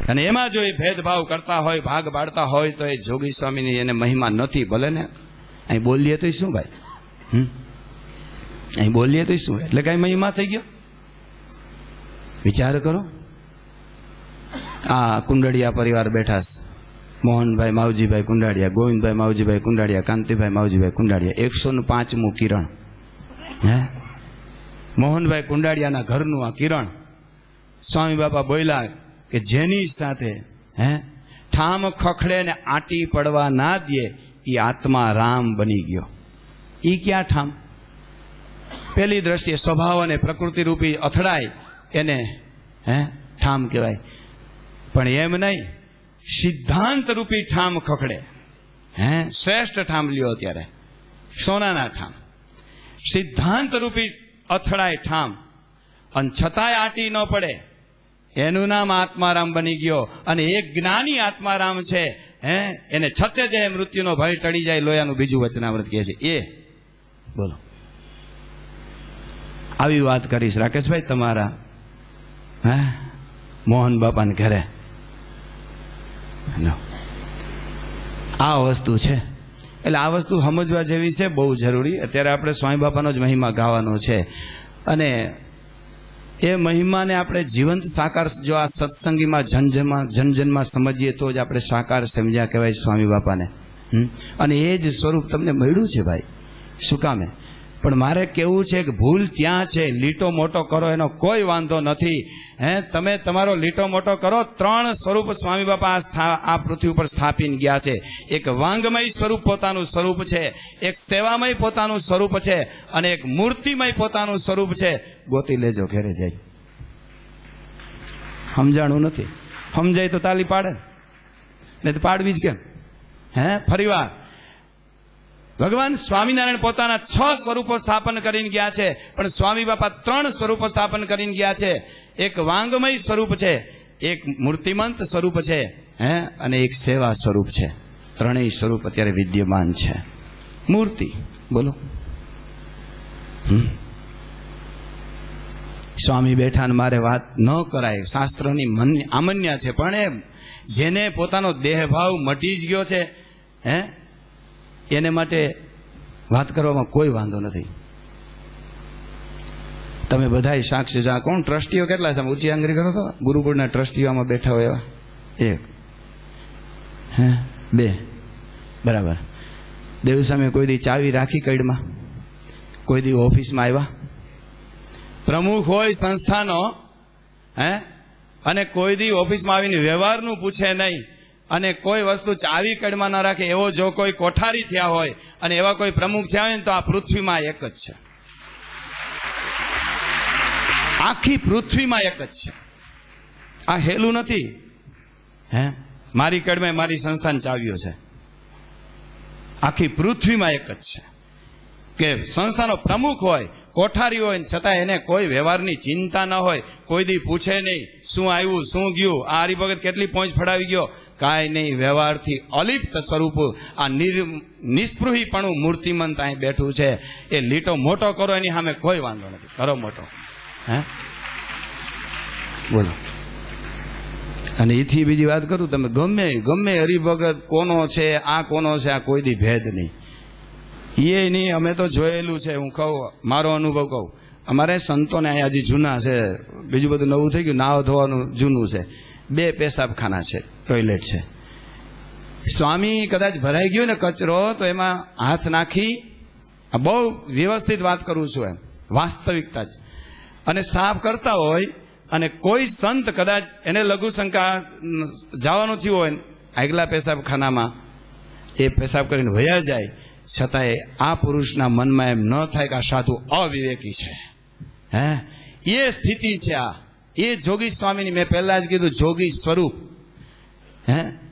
અને એમાં જો એ ભેદભાવ કરતા હોય, ભાગ પાડતા હોય, તો એ જોગી સ્વામીની એને મહિમા નથી. ભલે ને અહીં બોલીએ તો શું ભાઈ, અહીં બોલીએ તો શું, એટલે કઈ મહિમા થઈ ગયો? વિચાર કરો. આ કુંડાળિયા પરિવાર બેઠા છે. મોહનભાઈ માવજીભાઈ કુંડાળિયા, ગોવિંદભાઈ માવજીભાઈ કુંડાળિયા, કાંતિભાઈ માવજીભાઈ કુંડાળિયા, 105મું કિરણ. હે, મોહનભાઈ કુંડાળિયાના ઘરનું આ કિરણ. સ્વામી બાપા બોલ્યા કે જેની સાથે ઠામ ખખડે ને આટી પડવા ના દે, એ આત્મા રામ બની ગયો. એ ક્યાં ઠામ? પેલી દ્રષ્ટિએ સ્વભાવ અને પ્રકૃતિ રૂપી અથડાય એને ઠામ કહેવાય. પણ એમ નહીં, સિદ્ધાંત રૂપી ઠામ ખખડે. શ્રેષ્ઠ ઠામ લ્યો અત્યારે, સોનાના ઠામ. સિદ્ધાંત રૂપી અથડાય ઠામ, અને છતાંય આટી ન પડે, એનું નામ આત્મારામ બની ગયો. અને એક જ્ઞાની આત્મારામ છે, એને છતે જે મૃત્યુનો ભય ટળી જાય, લોયાનું બીજું વચનામૃત કહે છે. એ બોલો, આવી વાત કરીશ રાકેશભાઈ તમારા મોહન બાપાને ઘરે. આ વસ્તુ છે, એટલે આ વસ્તુ સમજવા જેવી છે, બહુ જરૂરી. અત્યારે આપણે સ્વામી બાપાનો જ મહિમા ગાવાનો છે, અને એ મહિમાને આપણે જીવંત સાકાર, જો આ સત્સંગીમાં જનજનમાં સમજીએ તો જ આપણે સાકાર સમજ્યા કહેવાય સ્વામી બાપાને. અને એ જ સ્વરૂપ તમને મળ્યું છે ભાઈ. શું કામે? પણ મારે કેવું છે કે ભૂલ ત્યાં છે. લીટો મોટો કરો એનો કોઈ વાંધો નથી. તમે તમારો લીટો મોટો કરો. 3 સ્વરૂપ સ્વામી બાપા આ પૃથ્વી ઉપર સ્થાપીને ગયા છે. એક વાંગમય સ્વરૂપ પોતાનું સ્વરૂપ છે, એક સેવામય પોતાનું સ્વરૂપ છે, અને એક મૂર્તિમય પોતાનું સ્વરૂપ છે. ગોતી લેજો ઘેરે જાય. સમજાણું નથી? સમજાય તો તાલી પાડે, નહીં તો પાડવી જ કેમ? ફરીવાર ભગવાન સ્વામિનારાયણ પોતાના 6 સ્વરૂપો સ્થાપન કરીને ગયા છે, પણ સ્વામી બાપા 3 સ્વરૂપો સ્થાપન કરીને ગયા છે. એક વાંગમય સ્વરૂપ છે, એક મૂર્તિમંત સ્વરૂપ છે, અને એક સેવા સ્વરૂપ છે. 3 સ્વરૂપ અત્યારે વિદ્યમાન છે. મૂર્તિ બોલો, સ્વામી બેઠા ને મારે વાત ન કરાય, શાસ્ત્રની આમન્ય છે. પણ એ જેને પોતાનો દેહભાવ મટી જ ગયો છે, એને માટે વાત કરવામાં કોઈ વાંધો નથી. તમે બધાય સાક્ષી છો. કોણ ટ્રસ્ટીઓ કેટલા છે? ઊંચી આંગળી કરો તો. ગુરુકુળના ટ્રસ્ટીઓમાં બેઠા હોય એવા 1 2 બરાબર. દેવ સામે કોઈ દી ચાવી રાખી કઈડમાં? કોઈ દી ઓફિસમાં આવ્યા? પ્રમુખ હોય સંસ્થાનો, અને કોઈ દી ઓફિસમાં આવીને વ્યવહારનું પૂછે નહીં, અને કોઈ વસ્તુ ચાવી કડમાં ના રાખે, એવો જો કોઈ કોઠારી થયા હોય અને એવા કોઈ પ્રમુખ થયા હોય ને, તો આ પૃથ્વીમાં એક જ છે. આખી પૃથ્વીમાં એક જ છે. આ હેલું નથી. મારી કડમાં મારી સંસ્થાની ચાવીઓ છે. આખી પૃથ્વીમાં એક જ છે કે સંસ્થાનો પ્રમુખ હોય, કોઠારી હોય, છતાં એને કોઈ વ્યવહારની ચિંતા ન હોય. કોઈ દી પૂછે નહીં શું આવ્યું, શું ગયું, આ હરિભગત કેટલી પહોંચ ફડાવી ગયો, કાંઈ નહીં. વ્યવહારથી અલિપ્ત સ્વરૂપ, આ નિસ્પૃહીપણું મૂર્તિમંત અહીં બેઠું છે. એ લીટો મોટો કરો, એની સામે કોઈ વાંધો નથી. કરો મોટો. બોલો. અને એથી બીજી વાત કરું, તમે ગમે હરિભગત કોનો છે, આ કોનો છે, આ કોઈ દી ભેદ નહીં. એ નહીં, અમે તો જોયેલું છે. હું કહું, મારો અનુભવ કહું. અમારે સંતોને અહીંયા હજી જૂના છે, બીજું બધું નવું થઈ ગયું, નાવ ધોવાનું જૂનું છે. 2 પેશાબખાના છે, ટોયલેટ છે. સ્વામી કદાચ ભરાઈ ગયો ને કચરો, તો એમાં હાથ નાખી, બહુ વ્યવસ્થિત વાત કરું છું, એમ વાસ્તવિકતા જ, અને સાફ કરતા હોય, અને કોઈ સંત કદાચ એને લઘુશંકા જવાનું થયું હોય આગલા પેશાબખાનામાં, એ પેશાબ કરીને વયા જાય, છતાંય આ પુરુષના મનમાં એમ ન થાય કે આ સાધુ અવિવેકી છે. એ સ્થિતિ છે આ. એ જોગી સ્વામીની, મેં પહેલા જ કીધું, જોગી સ્વરૂપ.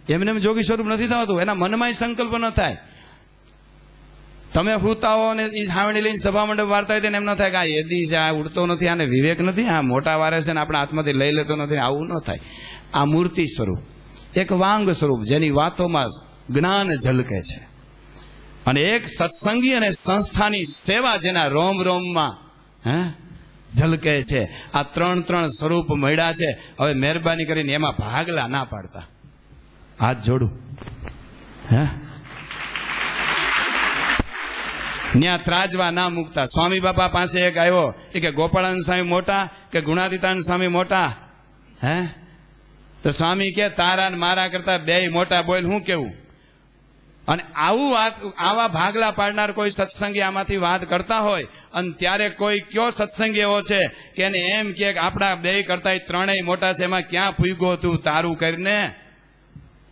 એમને એમ જોગી સ્વરૂપ નથી થતું, એના મનમાં સંકલ્પ ન થાય. તમે હુતા હો ને એ સાવણી લઈને સભા મંડપ વાર્તા હોય તેને એમ ન થાય કે આ યદી છે, આ ઉડતો નથી, આને વિવેક નથી, આ મોટા વારે છે ને આપણા હાથમાંથી લઈ લેતો નથી. આવું ન થાય. આ મૂર્તિ સ્વરૂપ, એક વાંગ સ્વરૂપ, જેની વાતોમાં જ્ઞાન ઝલકે છે. અને એક સત્સંગી અને સંસ્થાની સેવા, જેના રોમ રોમમાં ઝલકે છે. આ 3 સ્વરૂપ મળ્યા છે. હવે મહેરબાની કરીને એમાં ભાગલા ના પાડતા. હાથ જોડું. હે ત્યાં ત્રાજવા ના મૂકતા. સ્વામી બાપા પાસે એક આવ્યો એ કે ગોપાળાનંદ સ્વામી મોટા કે ગુણાતીતાનંદ સ્વામી મોટા? હે તો સ્વામી કે તારા ને મારા કરતા બેય મોટા, બોલ હું કેવું? અને આવા ભાગલા પાડનાર કોઈ સત્સંગી આમાંથી વાત કરતા હોય અને ત્યારે કોઈ કયો સત્સંગી એવો છે કે એને એમ કે આપણા બેય કરતા 3 મોટા છે, એમાં ક્યાં પૂગ્યો તું તારું કરીને?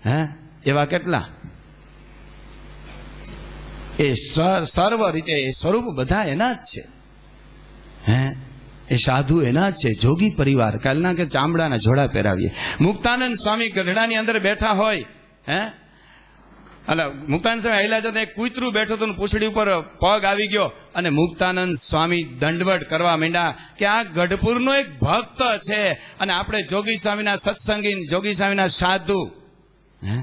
હે એવા કેટલા? એ સર્વ રીતે એ સ્વરૂપ બધા એના જ છે. હે એ સાધુ એના જ છે. જોગી પરિવાર કાલના કે ચામડાના જોડા પહેરાવીએ. મુક્તાનંદ સ્વામી ગઢડાની અંદર બેઠા હોય. હે અલા મુક્તાનંદ સ્વામી આયલા જતા એક કૂતરું બેઠું હતું, પૂંછડી ઉપર પગ આવી ગયો અને મુક્તાનંદ સ્વામી દંડવટ કરવા માંડ્યા કે આ ગઢપુરનો એક ભક્ત છે અને આપણે જોગી સ્વામીના સત્સંગી, જોગી સ્વામીના સાધુ. હે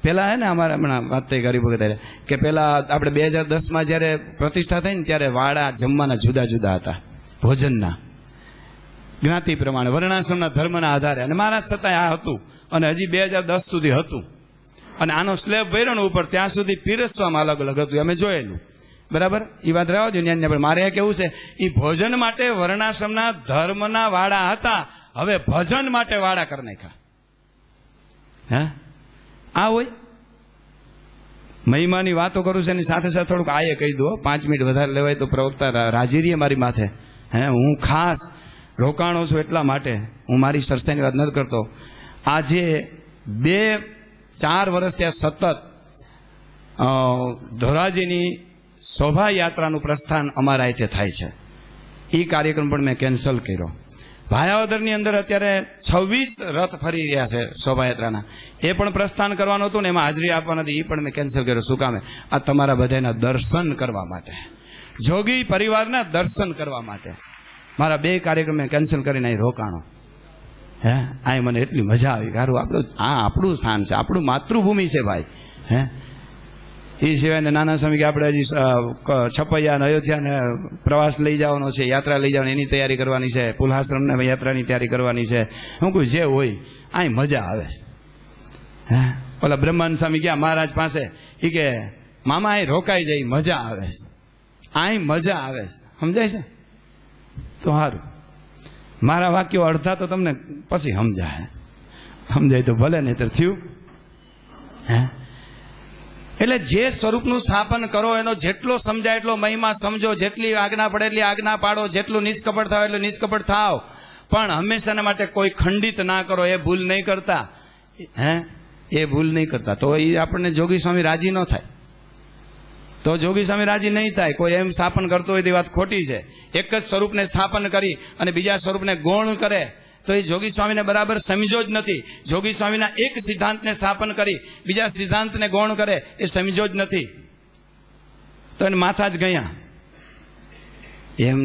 પેલા હે ને અમારે હમણાં વાત થઈ ગરીબ વખતે કે પેલા આપણે 2010માં જયારે પ્રતિષ્ઠા થઈ ને ત્યારે વાડા જમવાના જુદા જુદા હતા, ભોજનના જ્ઞાતિ પ્રમાણે વર્ણાશ્રમના ધર્મના આધારે, અને મારા છતાંય આ હતું અને હજી 2010 સુધી હતું. અને આનો સ્લેબ ભર્યો ઉપર ત્યાં સુધી પીરસવામાં અલગ અલગ હતું, અમે જોયેલું. બરાબર, એ વાત રહેવા દો. મારે કેવું છે, એ ભોજન માટે વર્ણાશ્રમના ધર્મના વાડા હતા, હવે ભજન માટે વાડા કરી નાખ્યા. હે આ હોય મહિમાની વાતો કરું છું એની સાથે સાથે થોડુંક આયે કહી દો. 5 મિનિટ વધારે લેવાય તો પ્રવક્તા રાજી રહીએ મારી માથે. હે હું ખાસ રોકાણો છું એટલા માટે હું મારી સરસાઈની વાત નથી કરતો. આજે 2-4 વર્ષ ત્યાં સતત ધોરાજીની શોભાયાત્રાનું પ્રસ્થાન અમારા અહીંથી થાય છે. એ કાર્યક્રમ પણ મેં કેન્સલ કર્યો. ભાયાવદરની અંદર અત્યારે 26 રથ ફરી રહ્યા છે શોભાયાત્રાના, એ પણ પ્રસ્થાન કરવાનું હતું ને એમાં હાજરી આપવાના હતી, એ પણ મેં કેન્સલ કર્યો. શું કામે? આ તમારા બધાના દર્શન કરવા માટે, જોગી પરિવારના દર્શન કરવા માટે મારા 2 કાર્યક્રમ મેં કેન્સલ કરીને અહીં રોકાણો. હે આ મને એટલી મજા આવી. સારું આપણું સ્થાન છે, આપણું માતૃભૂમિ છે ભાઈ. હે એ સિવાય નાના સ્વામી કે આપણે હજી છપૈયા અને અયોધ્યાને પ્રવાસ લઈ જવાનો છે, યાત્રા લઈ જવાની, એની તૈયારી કરવાની છે, પુલહાશ્રમને યાત્રાની તૈયારી કરવાની છે. હું કોઈ જે હોય અહીં મજા આવે. હે ઓલા બ્રહ્માનંદ સ્વામી ગયા મહારાજ પાસે, એ કે મામા અહીં રોકાઈ જાય, મજા આવે, અહીં મજા આવે. સમજાય છે તો સારું. મારા વાક્યો અડધા તો તમને પછી સમજાય તો ભલે, નહીતર થયું. હે એટલે જે સ્વરૂપનું સ્થાપન કરો એનો જેટલો સમજાય એટલો મહિમા સમજો, જેટલી આજ્ઞા પડે એટલી આજ્ઞા પાડો, જેટલું નિષ્કપટ થાવ એટલું નિષ્કપટ થાવ, પણ હંમેશાના માટે કોઈ ખંડિત ના કરો. એ ભૂલ નહીં કરતા. હે એ ભૂલ નહીં કરતા તો એ આપણને જોગી સ્વામી રાજી ન થાય. તો જોગી સ્વામી રાજી નહીં થાય. કોઈ એમ સ્થાપન કરતો હોય તે વાત ખોટી છે. એક જ સ્વરૂપને સ્થાપન કરી અને બીજા સ્વરૂપને ગૌણ કરે તો એ જોગી સ્વામીને બરાબર સમજો જ નથી. જોગી સ્વામીના એક સિદ્ધાંતને સ્થાપન કરી બીજા સિદ્ધાંતને ગૌણ કરે એ સમજો જ નથી, તો એને માથા જ ગયા. એમ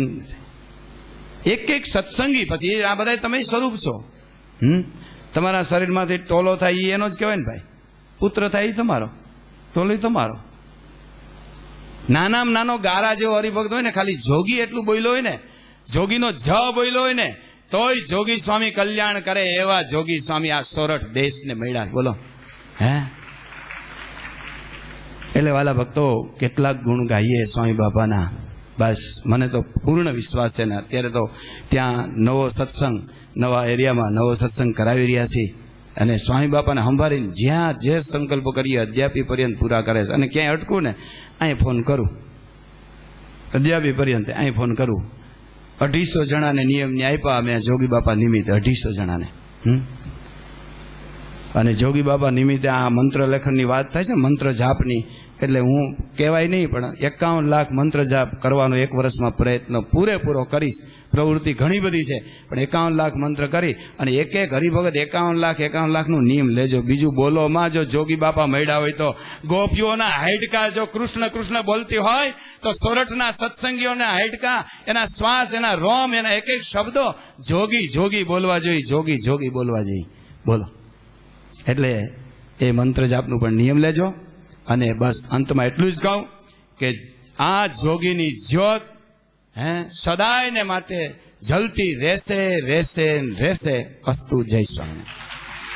એક સત્સંગી પછી આ બધા તમે સ્વરૂપ છો. તમારા શરીરમાંથી ટોલો થાય એ એનો જ કહેવાય ને ભાઈ. પુત્ર થાય એ તમારો, ટોલો તમારો. નાનામાં નાનો ગારા જેવો હરિભક્ત હોય ને, ખાલી જોગી એટલું બોલ્યો હોય ને, જોગીનો જ બોલ્યો હોય ને, તોય જોગી સ્વામી કલ્યાણ કરે. એવા જોગી સ્વામી આ સોરઠ દેશને મળ્યા. બોલો. હે એટલે વાલા ભક્તો કેટલાક ગુણ ગાઈએ સ્વામી બાપાના. બસ મને તો પૂર્ણ વિશ્વાસ છે ને. અત્યારે તો ત્યાં નવો સત્સંગ, નવા એરિયામાં નવો સત્સંગ કરાવી રહ્યા છીએ અને સ્વામી બાપાને સંભાળીને જ્યાં જે સંકલ્પો કરીએ અધ્યાપી પર્યંત પૂરા કરે છે. અને ક્યાંય અટકું ને અહીં ફોન કરું, અધ્યાપી પર્યંત અહીં ફોન કરું. 250 જણાને નિયમને આપ્યા અમે જોગી બાપા નિમિત્તે, 250 જણાને. અને જોગી બાપા નિમિત્તે આ મંત્ર લેખનની વાત થાય છે, મંત્ર જાપની, એટલે હું કહેવાય નહીં પણ 51 લાખ મંત્ર જાપ કરવાનો 1 વર્ષમાં પ્રયત્ન પૂરેપૂરો કરીશ. પ્રવૃત્તિ ઘણી બધી છે પણ 51 લાખ મંત્ર કરી અને એક હરિભગત 51 લાખનું નિયમ લેજો. બીજું બોલોમાં જો જોગી બાપા મળ્યા હોય તો ગોપીઓના હાઈડકા જો કૃષ્ણ કૃષ્ણ બોલતી હોય તો સોરઠના સત્સંગીઓના હાઈડકા, એના શ્વાસ, એના રોમ, એના એક શબ્દો જોગી જોગી બોલવા જોઈએ, જોગી જોગી બોલવા જોઈએ. બોલો. એટલે એ મંત્ર જાપનું પણ નિયમ લેજો. અને બસ અંતમાં એટલું જ કહું કે આ જોગીની જ્યોત સદાયને માટે જલતી રહેશે રહેશે ને રહેશે. અસ્તુ. જય સ્વામી.